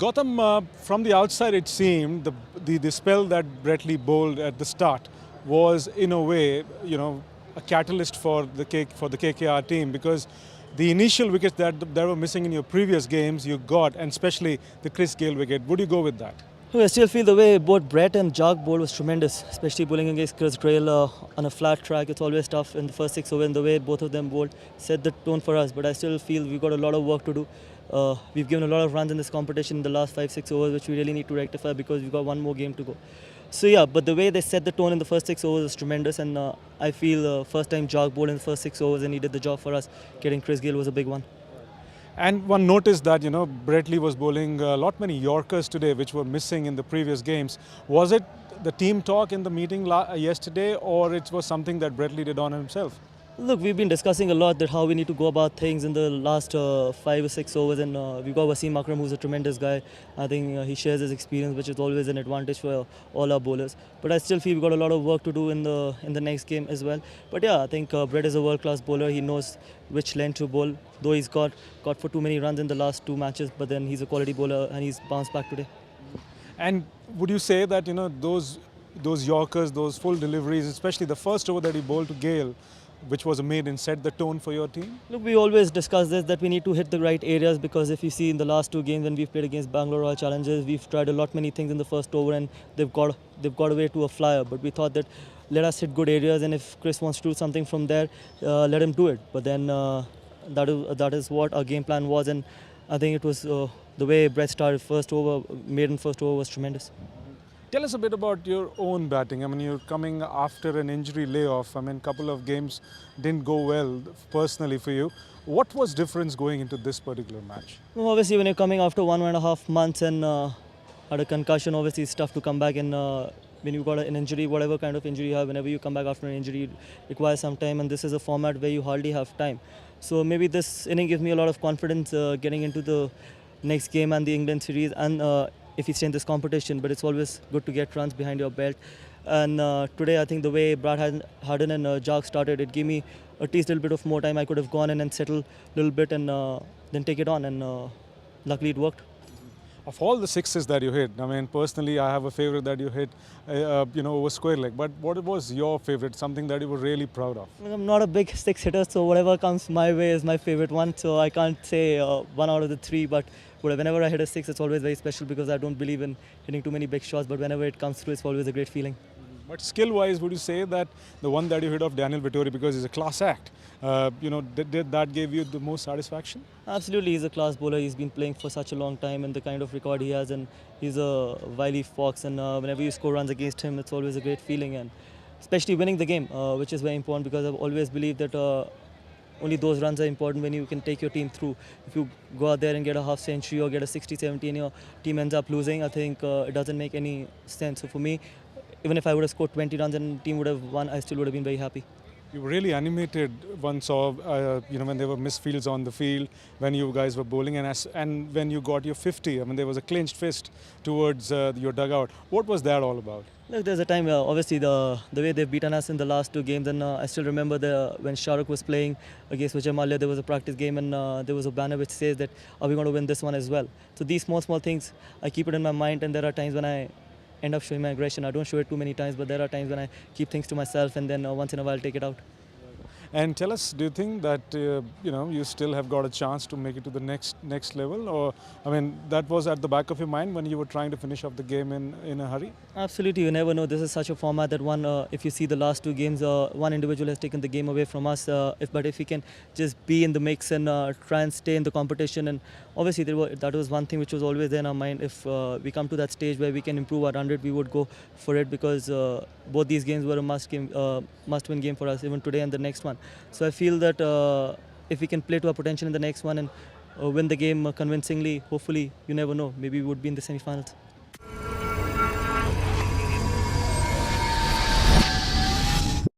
Gautam, from the outside it seemed the spell that Brett Lee bowled at the start was in a way, a catalyst for the KKR team, because the initial wickets that were missing in your previous games you got, and especially the Chris Gayle wicket. Would you go with that? I still feel the way both Brett and Jog bowled was tremendous, especially bowling against Chris Gayle on a flat track. It's always tough in the first 6 overs, and the way both of them bowled set the tone for us. But I still feel we've got a lot of work to do. We've given a lot of runs in this competition in the last 5-6 overs, which we really need to rectify because we've got one more game to go. So yeah, but the way they set the tone in the first 6 overs is tremendous, and I feel first time Jog bowled in the first 6 overs and he did the job for us. Getting Chris Gayle was a big one. And one noticed that, Brett Lee was bowling a lot many Yorkers today, which were missing in the previous games. Was it the team talk in the meeting yesterday, or it was something that Brett Lee did on himself? Look, we've been discussing a lot that how we need to go about things in the last 5 or 6 overs, and we've got Wasim Akram, who's a tremendous guy. I think he shares his experience, which is always an advantage for all our bowlers. But I still feel we've got a lot of work to do in the next game as well. But yeah, I think Brett is a world-class bowler. He knows which length to bowl, though he's got for too many runs in the last 2 matches, but then he's a quality bowler and he's bounced back today. And would you say that, those Yorkers, those full deliveries, especially the first over that he bowled to Gayle, which was a maiden, set the tone for your team? Look, we always discuss this, that we need to hit the right areas, because if you see in the last 2 games when we've played against Bangalore Royal Challengers, we've tried many things in the first over and they've got away to a flyer. But we thought that let us hit good areas, and if Chris wants to do something from there, let him do it. But then that is what our game plan was, and I think it was the way Brett started maiden first over was tremendous. Tell us a bit about your own batting. I mean, you're coming after an injury layoff. I mean, a couple of games didn't go well personally for you. What was difference going into this particular match? Well, obviously, when you're coming after 1.5 months and had a concussion, obviously it's tough to come back. And when you've got an injury, whatever kind of injury you have, whenever you come back after an injury, it requires some time. And this is a format where you hardly have time. So maybe this inning gives me a lot of confidence getting into the next game and the England series, and if you stay in this competition. But it's always good to get runs behind your belt. And today, I think the way Brad Harden and Jog started, it gave me at least a little bit of more time. I could have gone in and settled a little bit and then take it on. And luckily, it worked. Of all the sixes that you hit, I mean, personally, I have a favorite that you hit, over square leg. But what was your favorite, something that you were really proud of? I'm not a big 6 hitter, so whatever comes my way is my favorite one. So I can't say one out of the 3, but whenever I hit a 6, it's always very special because I don't believe in hitting too many big shots. But whenever it comes through, it's always a great feeling. But skill-wise, would you say that the one that you hit off Daniel Vettori, because he's a class act, did that give you the most satisfaction? Absolutely, he's a class bowler. He's been playing for such a long time, and the kind of record he has, and he's a wily fox. And whenever you score runs against him, it's always a great feeling, and especially winning the game, which is very important because I've always believed that only those runs are important when you can take your team through. If you go out there and get a half century or get a 60-70 and your team ends up losing, I think it doesn't make any sense. So for me, even if I would have scored 20 runs and the team would have won, I still would have been very happy. You were really animated one saw, when there were misfields on the field, when you guys were bowling, and when you got your 50, I mean, there was a clenched fist towards your dugout. What was that all about? Look, there's a time, obviously, the way they've beaten us in the last 2 games, and I still remember when Shah Rukh was playing against Vijay Mallya, there was a practice game, and there was a banner which says that, are we going to win this one as well? So these small things, I keep it in my mind, and there are times when I end up showing my aggression. I don't show it too many times, but there are times when I keep things to myself, and then once in a while take it out. And tell us, do you think that you still have got a chance to make it to the next level, or I mean, that was at the back of your mind when you were trying to finish off the game in a hurry? Absolutely, you never know. This is such a format that if you see the last 2 games, one individual has taken the game away from us. But if we can just be in the mix and try and stay in the competition, and obviously that was one thing which was always there in our mind. If we come to that stage where we can improve our 100, we would go for it, because both these games were a must-win game for us, even today and the next one. So I feel that if we can play to our potential in the next one and win the game convincingly, hopefully, you never know, maybe we would be in the semi-finals.